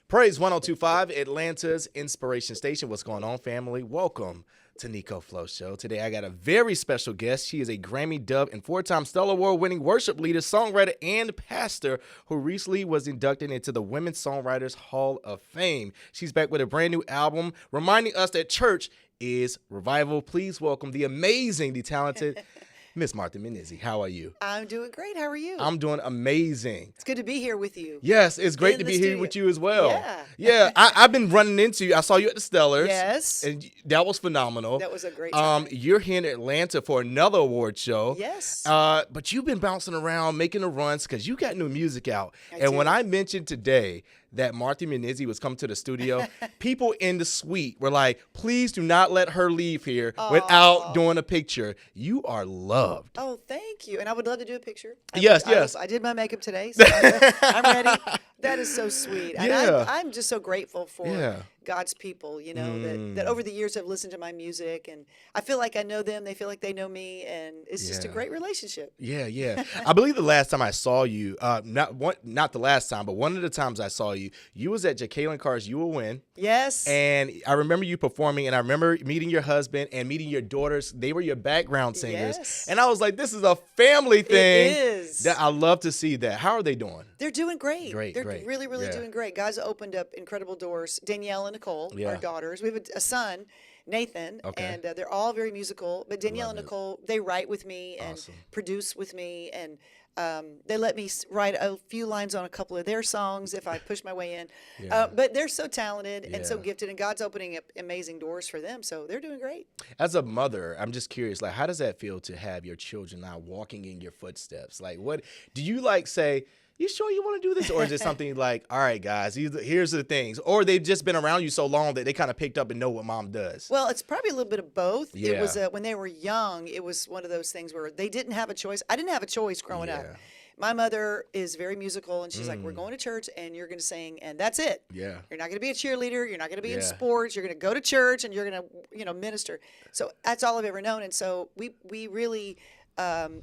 Praise 1025, Atlanta's Inspiration Station. What's going on, family? Welcome to Neiko Flow Show. Today, I got a very special guest. She is a Grammy Dove and four-time Stellar Award-winning worship leader, songwriter, and pastor who recently was inducted into the Women's Songwriters Hall of Fame. She's back with a brand new album, reminding us that church is revival. Please welcome the amazing, the talented Miss Martha Munizzi. How are you? I'm doing great. How are you? I'm doing amazing. It's good to be here with you. Yes, it's great to be here with you as well. Yeah. Yeah, I've been running into you. I saw you at the Stellars. Yes. And that was phenomenal. That was a great time. You're here in Atlanta for another award show. Yes. But you've been bouncing around, making the runs because you got new music out. And when I mentioned today that Martha Munizzi was coming to the studio, people in the suite were like, please do not let her leave here without doing a picture. You are loved. Oh, thank you. And I would love to do a picture. Yes. I did my makeup today, so I'm ready. That is so sweet. And I'm just so grateful for God's people, you know, that over the years have listened to my music. And I feel like I know them. They feel like they know me. And it's just a great relationship. Yeah. I believe the last time I saw you, not the last time, but one of the times I saw you, you was at Jacqueline Carr's You Will Win. Yes. And I remember you performing, and I remember meeting your husband and meeting your daughters. They were your background singers. Yes. And I was like, this is a family thing. It is. That I love to see that. How are they doing? They're doing great. They're Great. really doing great. Guys opened up incredible doors. Danielle and Nicole, our daughters. We have a son, Nathan, and they're all very musical. But Danielle and Nicole, they write with me and produce with me, and they let me write a few lines on a couple of their songs if I push my way in. But they're so talented and so gifted, and God's opening up amazing doors for them. So they're doing great. As a mother, I'm just curious, like, how does that feel to have your children now walking in your footsteps? Like, what do you say? You sure you want to do this? Or is it something like, all right, guys, here's the things. Or they've just been around you so long that they kind of picked up and know what mom does? Well, it's probably a little bit of both. Yeah. It was when they were young, it was one of those things where they didn't have a choice. I didn't have a choice growing up. My mother is very musical, and she's like, we're going to church, and you're going to sing, and that's it. Yeah. You're not going to be a cheerleader. You're not going to be in sports. You're going to go to church, and you're going to, minister. So that's all I've ever known. And so we really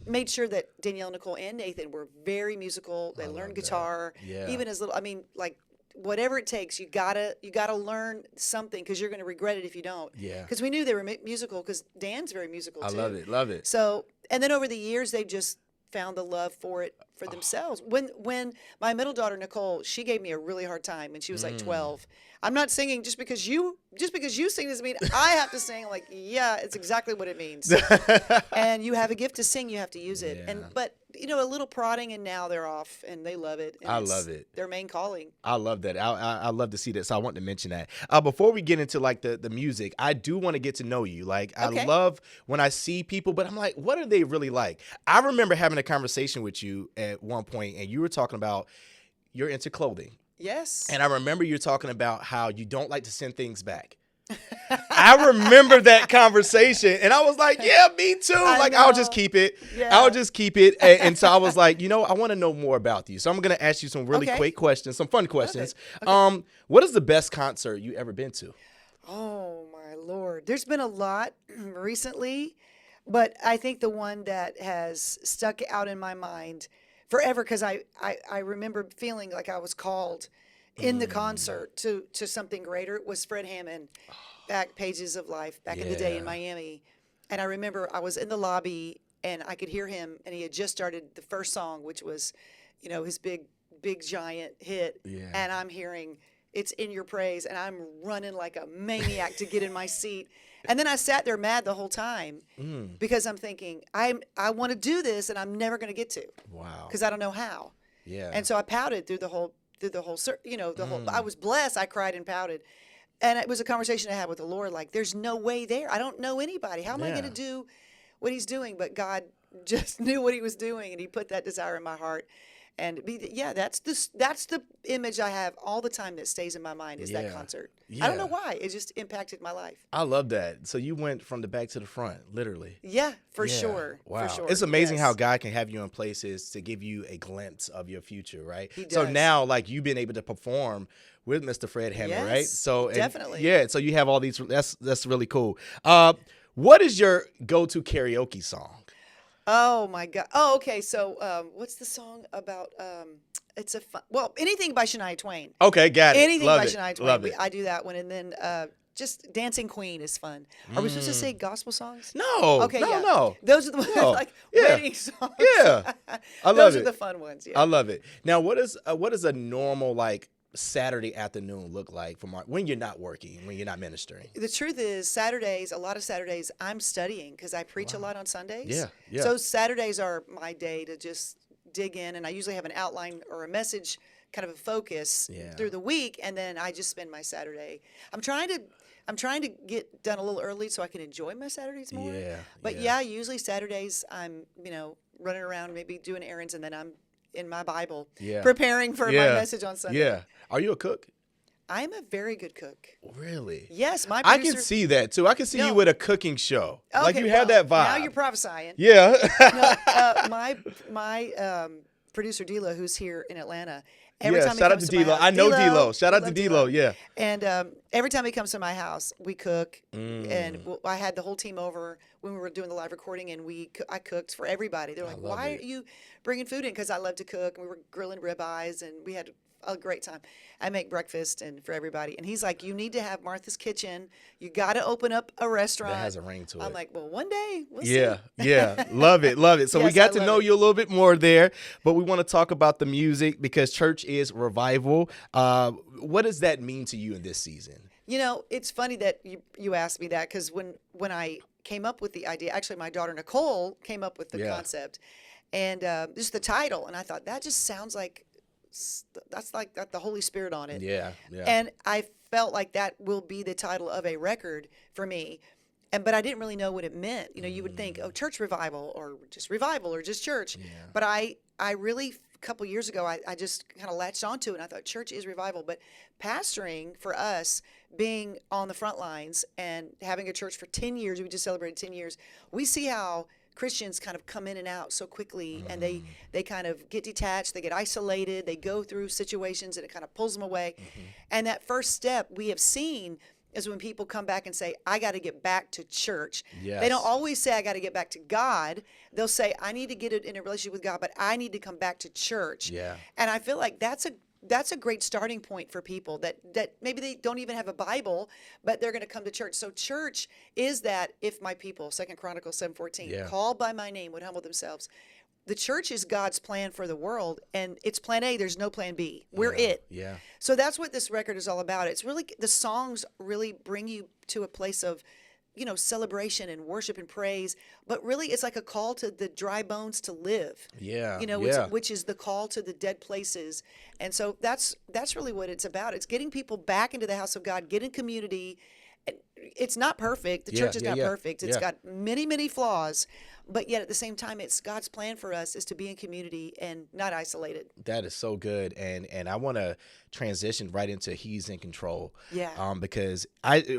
made sure that Danielle, Nicole, and Nathan were very musical. They learned guitar, even as little. I mean, like whatever it takes, you gotta learn something because you're going to regret it if you don't. Yeah. Because we knew they were musical because Dan's very musical too. I love it. So, and then over the years, they just found the love for it for themselves. When my middle daughter Nicole, she gave me a really hard time when she was like 12. I'm not singing just because you sing doesn't mean I have to sing. I'm like, yeah, it's exactly what it means. And you have a gift to sing, you have to use it. But a little prodding, and now they're off and they love it. And I love it. Their main calling. I love that. I love to see that. So I want to mention that. Before we get into like the music, I do want to get to know you. Like I love when I see people, but I'm like, what are they really like? I remember having a conversation with you at one point, and you were talking about you're into clothing. Yes. And I remember you talking about how you don't like to send things back. I remember that conversation, and I was like, yeah, me too. I'll just keep it. Yeah. I'll just keep it. And so I was like, I want to know more about you. So I'm going to ask you some really quick questions, some fun questions. Okay. What is the best concert you ever been to? Oh, my Lord. There's been a lot recently, but I think the one that has stuck out in my mind forever, because I remember feeling like I was called in the concert to something greater, was Fred Hammond, back Pages of Life, back in the day in Miami. And I remember I was in the lobby, and I could hear him, and he had just started the first song, which was, his big giant hit. Yeah. And I'm hearing, it's In Your Praise, and I'm running like a maniac to get in my seat. And then I sat there mad the whole time because I'm thinking, I want to do this, and I'm never going to get to. Wow. Because I don't know how. Yeah. And so I pouted through the whole, I was blessed. I cried and pouted. And it was a conversation I had with the Lord, like, there's no way there. I don't know anybody. How am I going to do what he's doing? But God just knew what he was doing, and he put that desire in my heart. And that's the image I have all the time that stays in my mind is that concert. Yeah. I don't know why. It just impacted my life. I love that. So you went from the back to the front, literally. Yeah, for sure. Wow. For sure. It's amazing how God can have you in places to give you a glimpse of your future, right? He does. So now, like, you've been able to perform with Mr. Fred Hammond, right? So definitely. Yeah, so you have all these. That's really cool. What is your go-to karaoke song? Oh my God. Oh, okay. So, what's the song about? it's a fun. Well, anything by Shania Twain. Okay, got it. Anything Love by it. Shania Twain. Love it. I do that one, and then just Dancing Queen is fun. Are we supposed to say gospel songs? No. Okay, no, yeah. no. Those are the ones No. like Yeah. wedding songs. Yeah. I love Those it. are the fun ones. Yeah. I love it. Now, what is a normal like Saturday afternoon look like for when you're not working, when you're not ministering? The truth is, Saturdays, a lot of Saturdays, I'm studying because I preach a lot on Sundays. Yeah, yeah. So Saturdays are my day to just dig in, and I usually have an outline or a message, kind of a focus through the week, and then I just spend my Saturday. I'm trying to get done a little early so I can enjoy my Saturdays more. Yeah. But yeah, usually Saturdays I'm, running around, maybe doing errands, and then I'm in my Bible, preparing for my message on Sunday. Yeah. Are you a cook? I'm a very good cook. Really? Yes, my I producer. can see that too. I can see you with a cooking show. Like Okay, you have that vibe. Now you're prophesying. Yeah. My producer D'Lo, who's here in Atlanta. Every time he shout out comes to my D'Lo. house- I know D'Lo. D'Lo. Shout We out to love D'Lo. Yeah. And every time he comes to my house, we cook. And I had the whole team over when we were doing the live recording, and I cooked for everybody. They're like, "Why are you bringing food in?" Because I love to cook. And we were grilling ribeyes, and we had a great time. I make breakfast and for everybody. And he's like, "You need to have Martha's Kitchen. You got to open up a restaurant." That has a ring to it. I'm like, "Well, one day we'll Yeah, see." yeah. Love it, love it. So we Yes, got I to love know it. you a little bit more there, but we want to talk about the music because church is revival. What does that mean to you in this season? It's funny that you asked me that because when I came up with the idea, actually my daughter Nicole came up with the concept and just the title, and I thought that just sounds like that's like got the Holy Spirit on it. Yeah, yeah. And I felt like that will be the title of a record for me. But I didn't really know what it meant. You would think, oh, church revival or just church. Yeah. But I really, a couple years ago, I just kind of latched onto it, and I thought church is revival. But pastoring for us, being on the front lines and having a church for 10 years, we just celebrated 10 years, we see how Christians kind of come in and out so quickly, and they kind of get detached, they get isolated, they go through situations, and it kind of pulls them away. And that first step we have seen is when people come back and say, I got to get back to church. Yes. They don't always say, I got to get back to God. They'll say, I need to get it in a relationship with God, but I need to come back to church. Yeah. And I feel like that's a great starting point for people that maybe they don't even have a Bible, but they're going to come to church. So church is that if my people, 2 Chronicles 7:14, called by my name would humble themselves. The church is God's plan for the world, and it's plan A. There's no plan B. We're it. Yeah. So that's what this record is all about. It's really, the songs really bring you to a place of, celebration and worship and praise. But really, it's like a call to the dry bones to live. Yeah. Which is the call to the dead places. And so that's really what it's about. It's getting people back into the house of God, getting community. It's not perfect. The church is not perfect. It's got many, many flaws. But yet at the same time, it's God's plan for us is to be in community and not isolated. That is so good. And I want to transition right into He's in Control. Yeah. Because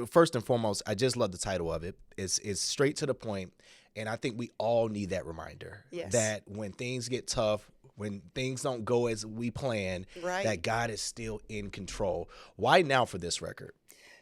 first and foremost, I just love the title of it. It's straight to the point. And I think we all need that reminder that when things get tough, when things don't go as we plan, that God is still in control. Why now for this record?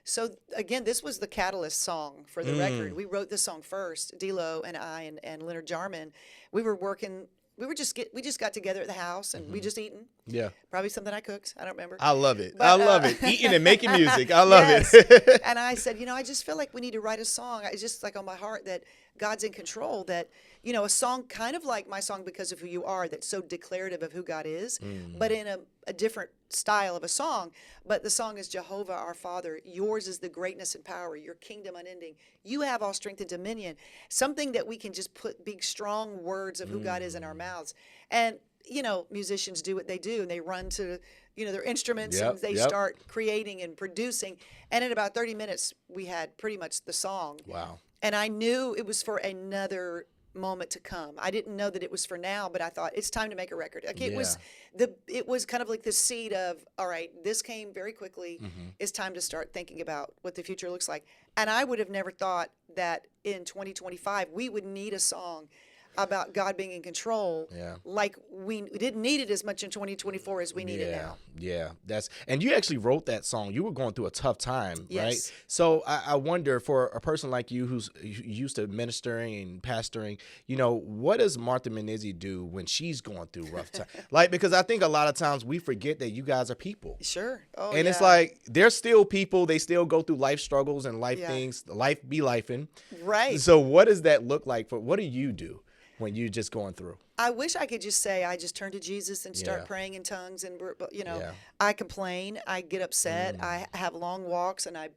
So again, this was the catalyst song for the record. We wrote this song first, D'Lo and I and Leonard Jarman. We were working. We just got together at the house and we just eating. Yeah. Probably something I cooked. I don't remember. I love it. But, I love it. Eating and making music. I love it. And I said, I just feel like we need to write a song. It's just like on my heart that God's in control, that, a song kind of like my song Because of Who You Are, that's so declarative of who God is, but in a different style of a song. But the song is Jehovah our Father. Yours is the greatness and power, your kingdom unending. You have all strength and dominion. Something that we can just put big, strong words of who God is in our mouths. And, musicians do what they do, and they run to, their instruments, and they start creating and producing. And in about 30 minutes, we had pretty much the song. Wow. And I knew it was for another moment to come. I didn't know that it was for now, but I thought it's time to make a record. Like it was kind of like the seed of, all right, this came very quickly. It's time to start thinking about what the future looks like. And I would have never thought that in 2025 we would need a song about God being in control. Yeah. Like we didn't need it as much in 2024 as we need it now. Yeah, and you actually wrote that song. You were going through a tough time, Yes. right? So I wonder, for a person like you who's used to ministering and pastoring, what does Martha Munizzi do when she's going through rough time? Like, because I think a lot of times we forget that you guys are people. Sure. Oh, And yeah. it's like, they're still people. They still go through life struggles and life Yeah. things. Life be lifing. Right. So what does that look like? What do you do when you're just going through? I wish I could just say I just turn to Jesus and start Yeah. praying in tongues, and Yeah. I complain, I get upset, I have long walks, and I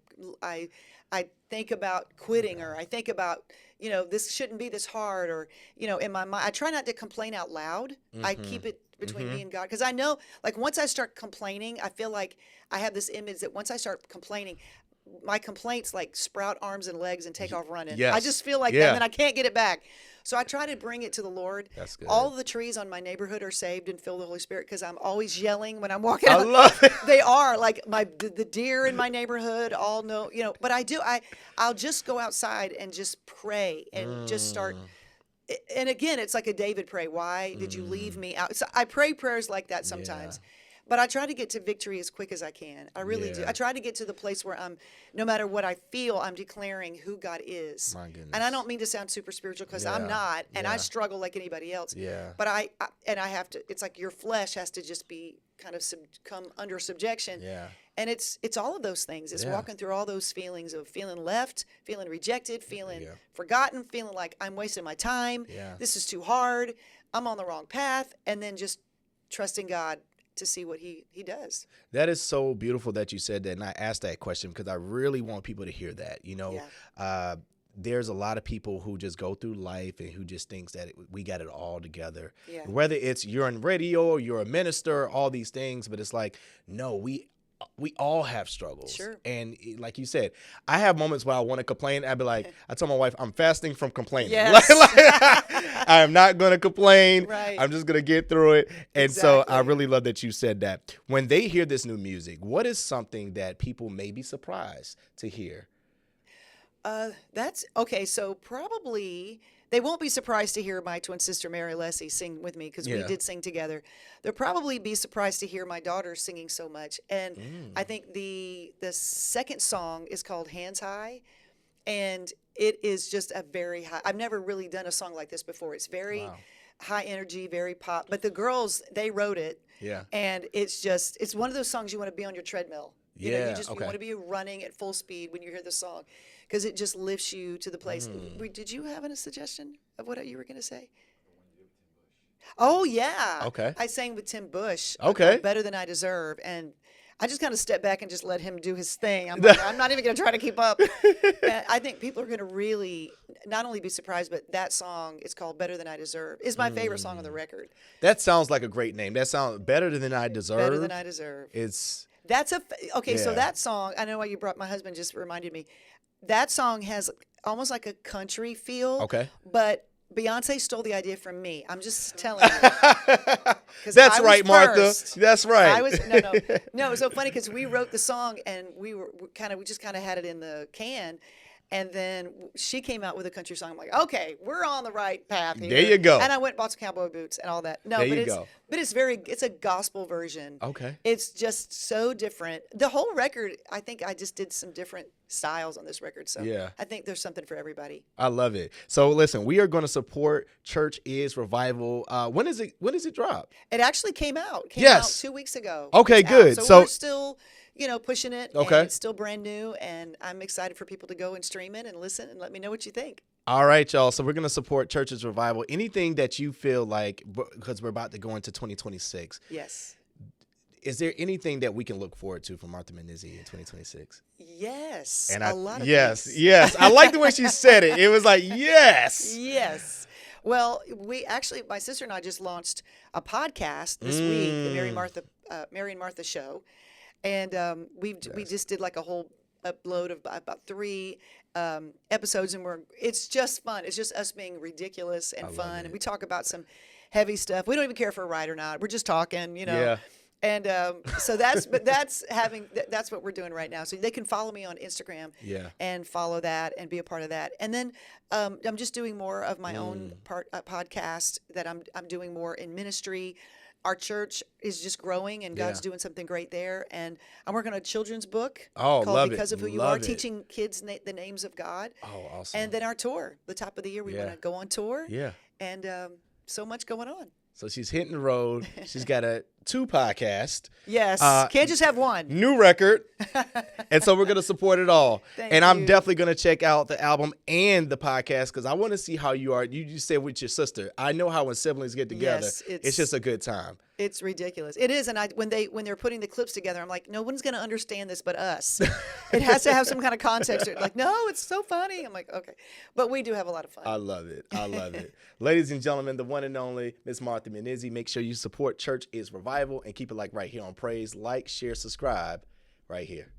think about quitting, or I think about this shouldn't be this hard, or in my mind I try not to complain out loud. I keep it between me and God, because I know, like, once I start complaining, I feel like I have this image that once I start complaining, my complaints like sprout arms and legs and take off running. Yes. I just feel like Yeah. that, and then I can't get it back. So I try to bring it to the Lord. That's good. All of the trees on my neighborhood are saved and filled with the Holy Spirit, because I'm always yelling when I'm walking I out. love it. They are like the deer in my neighborhood all know, but I'll just go outside and just pray and just start. And again, it's like a David pray. Why did you leave me out? So I pray prayers like that sometimes. But I try to get to victory as quick as I can. I really do. Yeah. I try to get to the place where no matter what I feel, I'm declaring who God is. My goodness. And I don't mean to sound super spiritual, because I'm Yeah. not, and Yeah. I struggle like anybody else. Yeah. But I have to. It's like your flesh has to just be kind of come under subjection. Yeah. And it's all of those things. It's Yeah. walking through all those feelings of feeling left, feeling rejected, feeling Yeah. forgotten, feeling like I'm wasting my time. Yeah. This is too hard. I'm on the wrong path, and then just trusting God to see what he does. That is so beautiful that you said that, and I asked that question because I really want people to hear that. There's a lot of people who just go through life and who just thinks that we got it all together. Yeah. Whether it's you're on radio or you're a minister, all these things, but it's like, no, we all have struggles. Sure. And like you said, I have moments where I want to complain. I'd be like, I tell my wife, I'm fasting from complaining. Yes. I am not going to complain. Right. I'm just going to get through it. And so I Exactly. really love that you said that. When they hear this new music, what is something that people may be surprised to hear? That's okay. So probably they won't be surprised to hear my twin sister Mary Leslie sing with me, because we Yeah. did sing together. They'll probably be surprised to hear my daughter singing so much. And I think the second song is called Hands High, and it is just a very high. I've never really done a song like this before. It's very Wow. high energy, very pop. But the girls, they wrote it. Yeah. And it's one of those songs you want to be on your treadmill. You Yeah, you okay. want to be running at full speed when you hear the song, because it just lifts you to the place. Mm. Did you have a suggestion of what you were going to say? Oh, yeah. Okay. I sang with Tim Bush. Okay. Better Than I Deserve. And I just kind of stepped back and just let him do his thing. I'm like, I'm not even going to try to keep up. And I think people are going to really not only be surprised, but that song, it's called Better Than I Deserve, is my favorite song on the record. That sounds like a great name. That sounds better than I deserve. Better Than I Deserve. That's okay. So Yeah. that song, I know why you brought, my husband just reminded me. That song has almost like a country feel. Okay. But Beyonce stole the idea from me. I'm just telling you. 'Cause That's I was right, Martha. first. That's right. I was no. It was so funny because we wrote the song and we just kind of had it in the can. And then she came out with a country song. I'm like, okay, we're on the right path here. There you go. And I went and bought some cowboy boots and all that. No, There but you it's go. but it's a gospel version. Okay. It's just so different. The whole record, I think I just did some different styles on this record. So Yeah. I think there's something for everybody. I love it. So listen, we are going to support Church Is Revival. When is it drop? It actually came out. Out Yes. 2 weeks ago. Okay, It's out. good. So So- we're still, pushing it. Okay. And it's still brand new, and I'm excited for people to go and stream it and listen and let me know what you think. All right, y'all. So we're going to support Church's Revival. Anything that you feel like, because we're about to go into 2026, Yes. is there anything that we can look forward to from Martha Munizzi in 2026? Yes. And a lot of yes, things. yes. I like the way she said it. It was like, yes. Yes. Well, my sister and I just launched a podcast this week, the Mary and Martha Show, and we just did like a whole upload of about 3 episodes, and it's just fun. It's just us being ridiculous and love fun, it. and we talk about some heavy stuff. We don't even care if we're right or not. We're just talking, Yeah. And so that's what we're doing right now. So they can follow me on Instagram Yeah. and follow that and be a part of that. And then I'm just doing more of my own podcast that I'm doing more in ministry. Our church is just growing, and God's doing something great there. And I'm working on a children's book Oh, called love Because it. of Who You Love Are, it. teaching kids the names of God. Oh, awesome. And then our tour, the top of the year, we want to go on tour. Yeah. And so much going on. So she's hitting the road. She's got 2 podcasts. Yes. Can't just have one. New record. And so we're going to support it all. Thank I'm you. definitely going to check out the album and the podcast because I want to see how you are. You said with your sister. I know how when siblings get together, Yes, it's just a good time. It's ridiculous. It is, and when they're putting the clips together, I'm like, no one's going to understand this but us. It has to have some kind of context. Like, no, it's so funny. I'm like, okay, but we do have a lot of fun. I love it. I love it. Ladies and gentlemen, the one and only Miss Martha Munizzi. Make sure you support Church is Revival and keep it like right here on Praise. Like, share, subscribe right here.